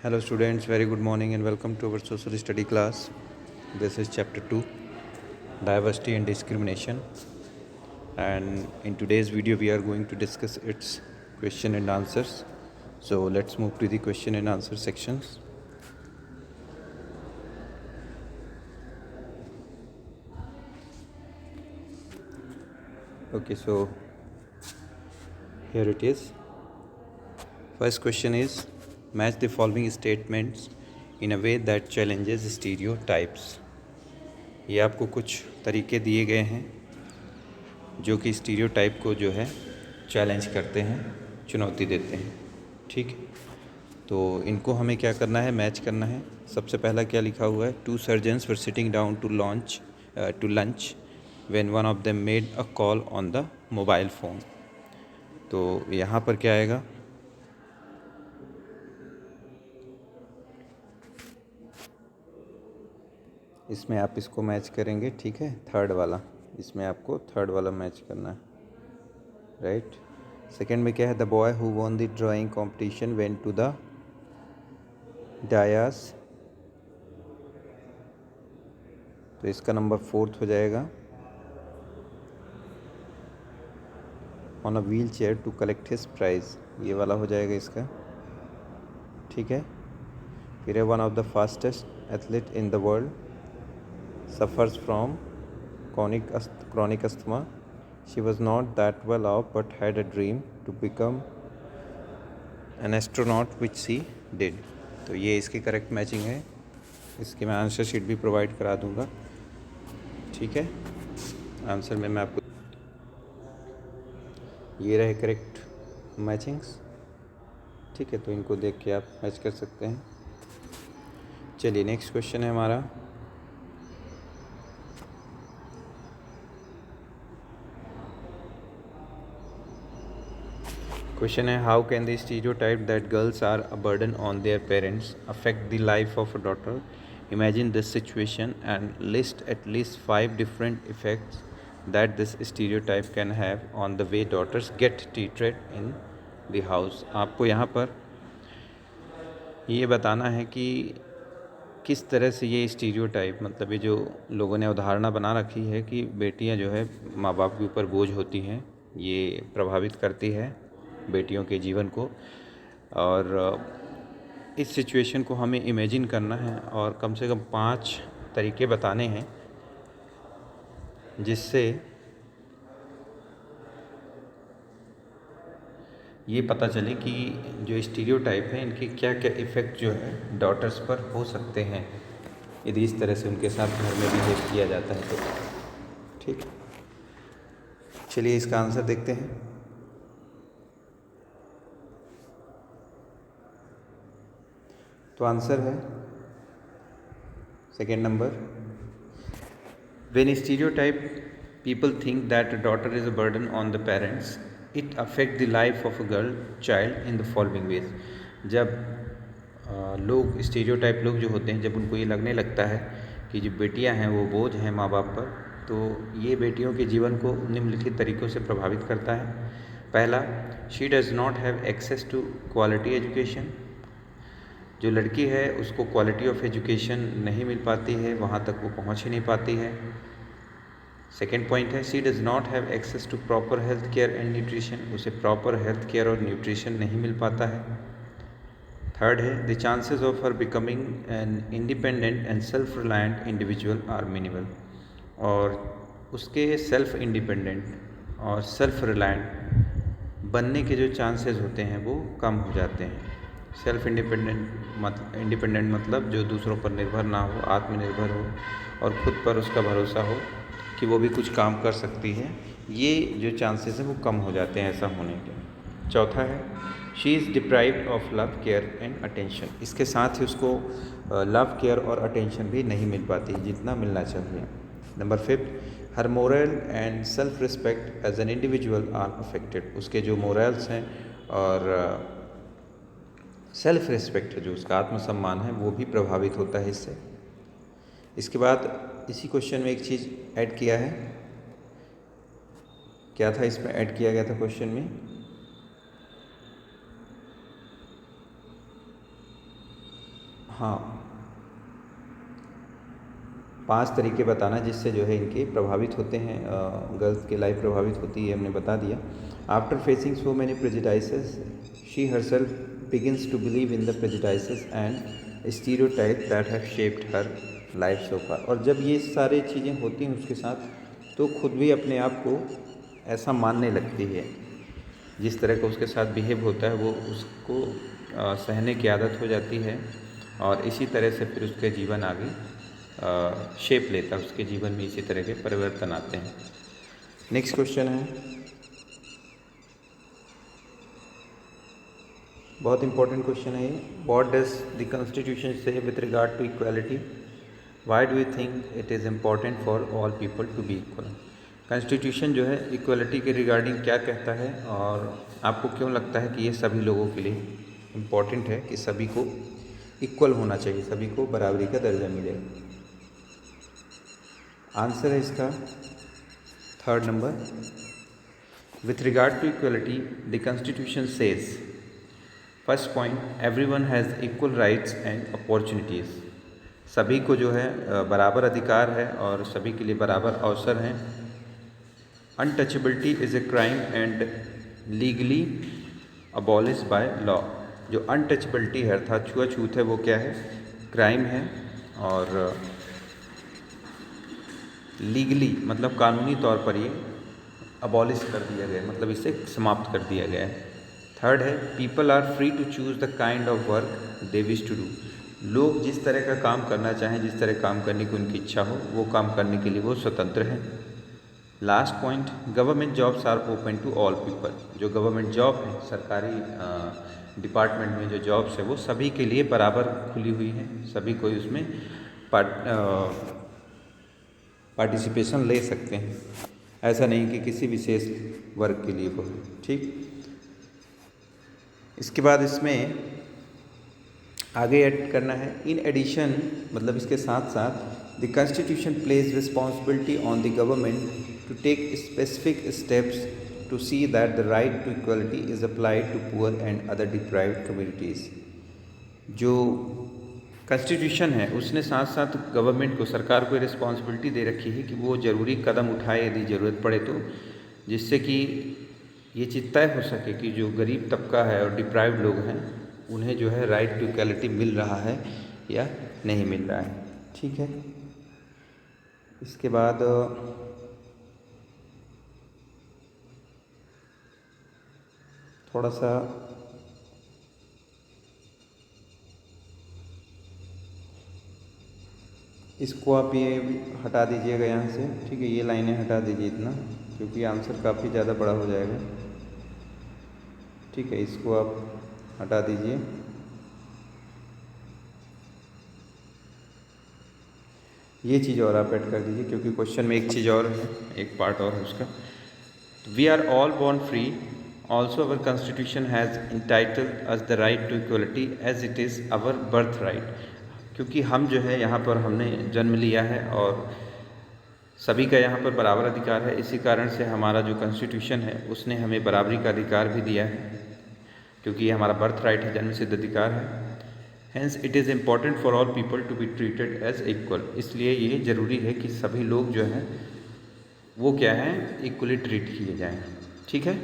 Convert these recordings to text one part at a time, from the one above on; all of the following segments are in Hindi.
Hello students, very good morning and welcome to our social study class. This is chapter 2, diversity and discrimination, and in today's video we are going to discuss its question and answers. So let's move to the question and answer sections. Okay, so here it is. First question is, match the following statements in a way that challenges stereotypes. ये आपको कुछ तरीके दिए गए हैं जो कि स्टीरियोटाइप को जो है चैलेंज करते हैं, चुनौती देते हैं। ठीक है, तो इनको हमें क्या करना है, मैच करना है। सबसे पहला क्या लिखा हुआ है, 2 surgeons were sitting down to lunch when one of them made a call on the mobile phone. तो यहाँ पर क्या आएगा, इसमें आप इसको मैच करेंगे। ठीक है, थर्ड वाला, इसमें आपको थर्ड वाला मैच करना है, राइट। सेकेंड में क्या है, the boy who won the drawing competition went to the dais. तो इसका नंबर 4 हो जाएगा। On a wheel chair to collect his prize, ये वाला हो जाएगा इसका। ठीक है, फिर है one of the fastest athlete in the world suffers from chronic asthma. She was not that well off but had a dream to become an astronaut which she did. तो ये इसकी करेक्ट मैचिंग है। इसकी मैं आंसर शीट भी प्रोवाइड करा दूंगा। ठीक है, आंसर में मैं आपको, ये रहे करेक्ट मैचिंग्स। ठीक है, तो इनको देख के आप मैच कर सकते हैं। चलिए नेक्स्ट क्वेश्चन है हमारा। क्वेश्चन है, how can the stereotype that girls are a burden on their parents affect the life of a daughter? Imagine this situation and list at least 5 different effects that this stereotype can have on the way daughters get treated in the house. आपको यहाँ पर ये बताना है कि किस तरह से ये स्टीरियोटाइप, मतलब ये जो लोगों ने अवधारणा बना रखी है कि बेटियां जो है माँ बाप के ऊपर बोझ होती हैं, ये प्रभावित करती है बेटियों के जीवन को। और इस सिचुएशन को हमें इमेजिन करना है और कम से कम 5 तरीके बताने हैं जिससे ये पता चले कि जो स्टीरियोटाइप है इनके क्या क्या इफ़ेक्ट जो है डॉटर्स पर हो सकते हैं यदि इस तरह से उनके साथ घर में बिहेव किया जाता है तो। ठीक, चलिए इसका आंसर देखते हैं। तो आंसर है second number, when stereotype people think that a daughter is a burden on the parents it affect the life of a girl child in the following veg. जब लोग स्टीरियोटाइप लोग जो होते हैं, जब उनको ये लगने लगता है कि जो बेटियां हैं वो बोझ हैं माँ बाप पर, तो ये बेटियों के जीवन को निम्नलिखित तरीक़ों से प्रभावित करता है। पहला, she does not have access to quality education. जो लड़की है उसको क्वालिटी ऑफ एजुकेशन नहीं मिल पाती है, वहाँ तक वो पहुँच ही नहीं पाती है। सेकेंड पॉइंट है, she does not have access to proper health care and nutrition. उसे प्रॉपर हेल्थ केयर और न्यूट्रिशन नहीं मिल पाता है। थर्ड है, the chances of her becoming an independent and self reliant individual are minimal. और उसके सेल्फ इंडिपेंडेंट और सेल्फ रिलायंट बनने के जो चांसेस होते हैं वो कम हो जाते हैं। सेल्फ इंडिपेंडेंट मतलब जो दूसरों पर निर्भर ना हो, आत्मनिर्भर हो और खुद पर उसका भरोसा हो कि वो भी कुछ काम कर सकती है, ये जो चांसेस हैं वो कम हो जाते हैं ऐसा होने के। चौथा है, she is deprived of love care and attention. इसके साथ ही उसको लव केयर और अटेंशन भी नहीं मिल पाती जितना मिलना चाहिए। नंबर 5, हर moral and self respect as an individual are affected. उसके जो मोरल्स हैं और सेल्फ रिस्पेक्ट है, जो उसका आत्मसम्मान है, वो भी प्रभावित होता है इससे। इसके बाद इसी क्वेश्चन में एक चीज़ ऐड किया है। क्या था इसमें ऐड किया गया था क्वेश्चन में? हाँ, 5 तरीके बताना जिससे जो है इनके प्रभावित होते हैं, गर्ल्स की लाइफ प्रभावित होती है, हमने बता दिया। After facing so many prejudices she herself begins to believe in the prejudices and stereotype that have shaped her life so far. और जब ये सारी चीज़ें होती हैं उसके साथ, तो खुद भी अपने आप को ऐसा मानने लगती है। जिस तरह का उसके साथ बिहेव होता है वो उसको सहने की आदत हो जाती है, और इसी तरह से फिर उसके जीवन आगे शेप लेता है, उसके जीवन में इसी तरह के परिवर्तन आते हैं। नेक्स्ट क्वेश्चन है, बहुत इंपॉर्टेंट क्वेश्चन है ये। What does the constitution say with regard to equality? Why do you think it is important for all people to be equal? Constitution जो है इक्वलिटी के रिगार्डिंग क्या कहता है, और आपको क्यों लगता है कि ये सभी लोगों के लिए इम्पॉर्टेंट है कि सभी को इक्वल होना चाहिए, सभी को बराबरी का दर्जा मिलेगा? आंसर है इसका 3rd number. With regard to equality the constitution says, first point, everyone has equal rights and opportunities. सभी को जो है बराबर अधिकार है और सभी के लिए बराबर अवसर हैं। Untouchability is a crime and legally abolish by law. जो अनटचेबिलिटी है अर्थात छुआछूत है, वो क्या है? क्राइम है, और लीगली मतलब कानूनी तौर पर ये अबॉलिश कर दिया गया है, मतलब इसे समाप्त कर दिया गया है। 3rd है, people are free to choose the kind of work they wish to do. लोग जिस तरह का काम करना चाहें, जिस तरह काम करने की उनकी इच्छा हो, वो काम करने के लिए वो स्वतंत्र हैं। Last point, government jobs are open to all people. जो गवर्नमेंट जॉब है, सरकारी डिपार्टमेंट में जो जॉब्स है, वो सभी के लिए बराबर खुली हुई हैं, सभी कोई उसमें पार्टिसिपेशन ले सकते हैं। ऐसा नहीं कि किसी विशेष वर्ग के लिए हो। ठीक, इसके बाद इसमें आगे ऐड करना है, इन एडिशन मतलब इसके साथ साथ the constitution pledges responsibility on the government to take specific steps to see that the right to equality is applied to poor and other deprived communities. जो कॉन्स्टिट्यूशन है उसने साथ साथ गवर्नमेंट को, सरकार को रिस्पॉन्सिबिलिटी दे रखी है कि वो ज़रूरी कदम उठाए यदि ज़रूरत पड़े तो, जिससे कि ये चीज़ तय हो सके कि जो गरीब तबका है और डिप्राइव्ड लोग हैं उन्हें जो है राइट टू इक्वलिटी मिल रहा है या नहीं मिल रहा है। ठीक है, इसके बाद थोड़ा सा इसको आप ये हटा दीजिएगा यहाँ से। ठीक है, ये लाइनें हटा दीजिए इतना, क्योंकि आंसर काफ़ी ज़्यादा बड़ा हो जाएगा। ठीक है, इसको आप हटा दीजिए। ये चीज़ और आप ऐड कर दीजिए, क्योंकि क्वेश्चन में एक चीज़ और है, एक पार्ट और है उसका। We are all born free, also our constitution has entitled us the right to equality as it is our birth right. क्योंकि हम जो है यहाँ पर हमने जन्म लिया है और सभी का यहाँ पर बराबर अधिकार है, इसी कारण से हमारा जो कॉन्स्टिट्यूशन है उसने हमें बराबरी का अधिकार भी दिया है, क्योंकि ये हमारा बर्थ राइट है, जन्म सिद्ध अधिकार है। Hence it is important for all people to be treated as equal. इसलिए ये ज़रूरी है कि सभी लोग जो हैं वो क्या है, इक्वली ट्रीट किए जाएं। ठीक है,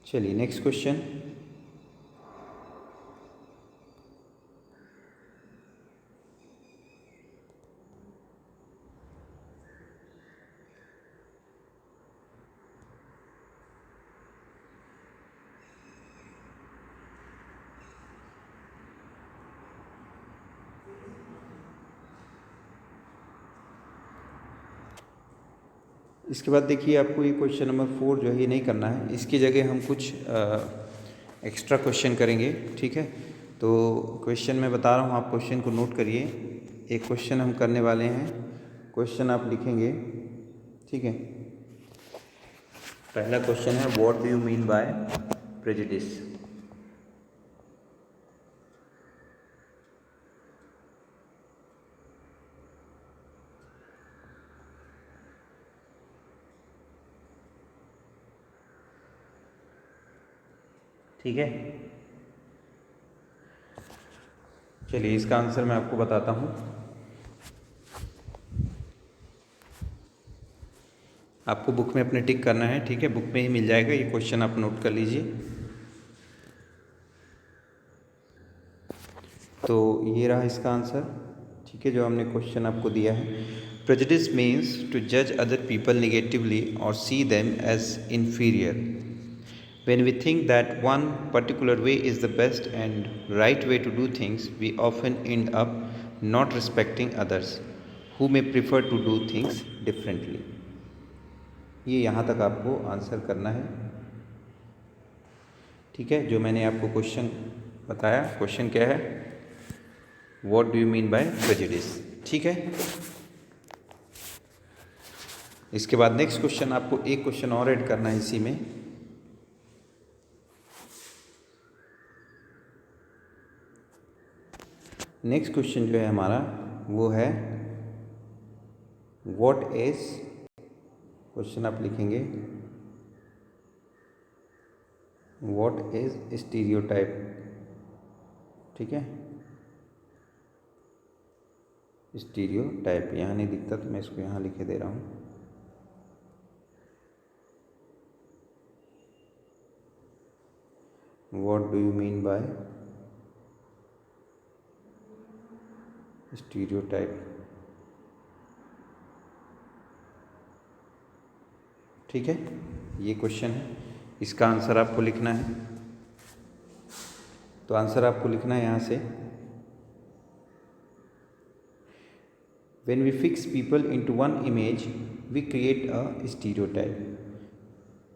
चलिए नेक्स्ट क्वेश्चन। इसके बाद देखिए, आपको ये क्वेश्चन नंबर 4 जो है ये नहीं करना है, इसकी जगह हम कुछ एक्स्ट्रा क्वेश्चन करेंगे। ठीक है, तो क्वेश्चन मैं बता रहा हूँ, आप क्वेश्चन को नोट करिए। एक क्वेश्चन हम करने वाले हैं, क्वेश्चन आप लिखेंगे। ठीक है, पहला क्वेश्चन है, what do you mean by prejudice? ठीक है, चलिए इसका आंसर मैं आपको बताता हूँ। आपको बुक में अपने टिक करना है, ठीक है, बुक में ही मिल जाएगा, ये क्वेश्चन आप नोट कर लीजिए। तो ये रहा इसका आंसर, ठीक है, जो हमने क्वेश्चन आपको दिया है। प्रेजुडिस मीन्स टू जज अदर पीपल नेगेटिवली और see them as inferior. When we think that one particular way is the best and right way to do things, we often end up not respecting others who may prefer to do things differently. ये यहाँ तक आपको आंसर करना है, ठीक है। जो मैंने आपको क्वेश्चन बताया, क्वेश्चन क्या है, what do you mean by prejudice, ठीक है। इसके बाद नेक्स्ट क्वेश्चन, आपको एक क्वेश्चन और ऐड करना है इसी में। नेक्स्ट क्वेश्चन जो है हमारा वो है व्हाट इज, क्वेश्चन आप लिखेंगे व्हाट इज स्टीरियोटाइप, ठीक है। स्टीरियोटाइप यहाँ नहीं दिखता तो मैं इसको यहाँ लिखे दे रहा हूँ। What do you mean by stereotype, ठीक है, ये क्वेश्चन है। इसका आंसर आपको लिखना है, तो आंसर आपको लिखना है यहाँ से। When we fix people into one image, we create a stereotype.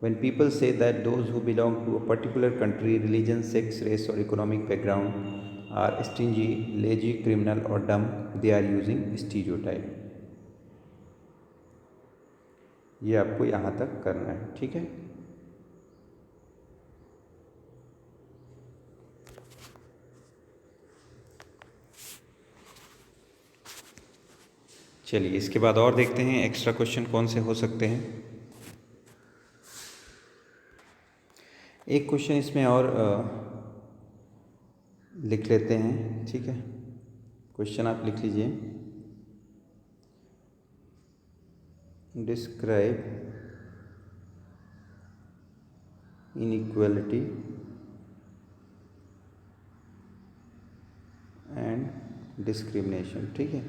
When people say that those who belong to a particular country, religion, sex, race or economic background are stingy, lazy, criminal or dumb, they are using stereotype. ये आपको यहाँ तक करना है, ठीक है। चलिए इसके बाद और देखते हैं एक्स्ट्रा क्वेश्चन कौन से हो सकते हैं। एक क्वेश्चन इसमें और लिख लेते हैं, ठीक है। क्वेश्चन आप लिख लीजिए, डिस्क्राइब इनइक्वालिटी एंड डिस्क्रिमिनेशन, ठीक है।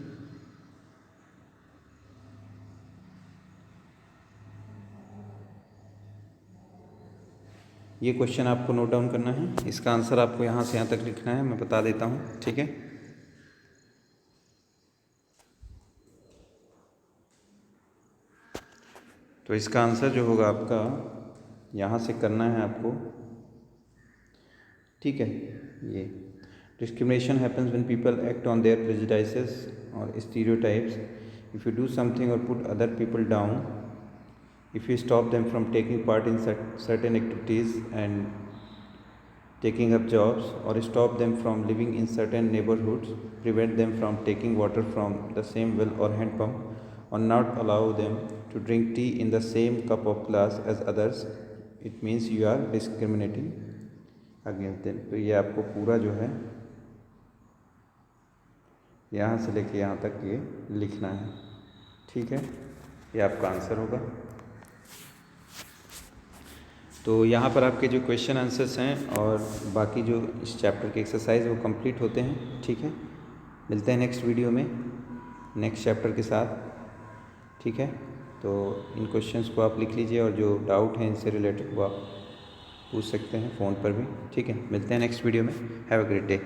ये क्वेश्चन आपको नोट डाउन करना है, इसका आंसर आपको यहाँ से यहाँ तक लिखना है, मैं बता देता हूँ, ठीक है। तो इसका आंसर जो होगा आपका यहाँ से करना है आपको, ठीक है। ये discrimination happens when people act on their prejudices और stereotypes. If you do something और put other people down, if you stop them from taking part in certain activities and taking up jobs, or stop them from living in certain neighborhoods, prevent them from taking water from the same well or hand pump, or not allow them to drink tea in the same cup of glass as others, it means you are discriminating against them. तो ये आपको पूरा जो है यहाँ से लेके यहाँ तक ये लिखना है, ठीक है। ये आपका आंसर होगा। तो यहाँ पर आपके जो क्वेश्चन आंसर्स हैं और बाकी जो इस चैप्टर के एक्सरसाइज वो कंप्लीट होते हैं, ठीक है। मिलते हैं नेक्स्ट वीडियो में नेक्स्ट चैप्टर के साथ, ठीक है। तो इन क्वेश्चंस को आप लिख लीजिए और जो डाउट है इनसे रिलेटेड वो आप पूछ सकते हैं फ़ोन पर भी, ठीक है। मिलते हैं नेक्स्ट वीडियो में। Have a great day.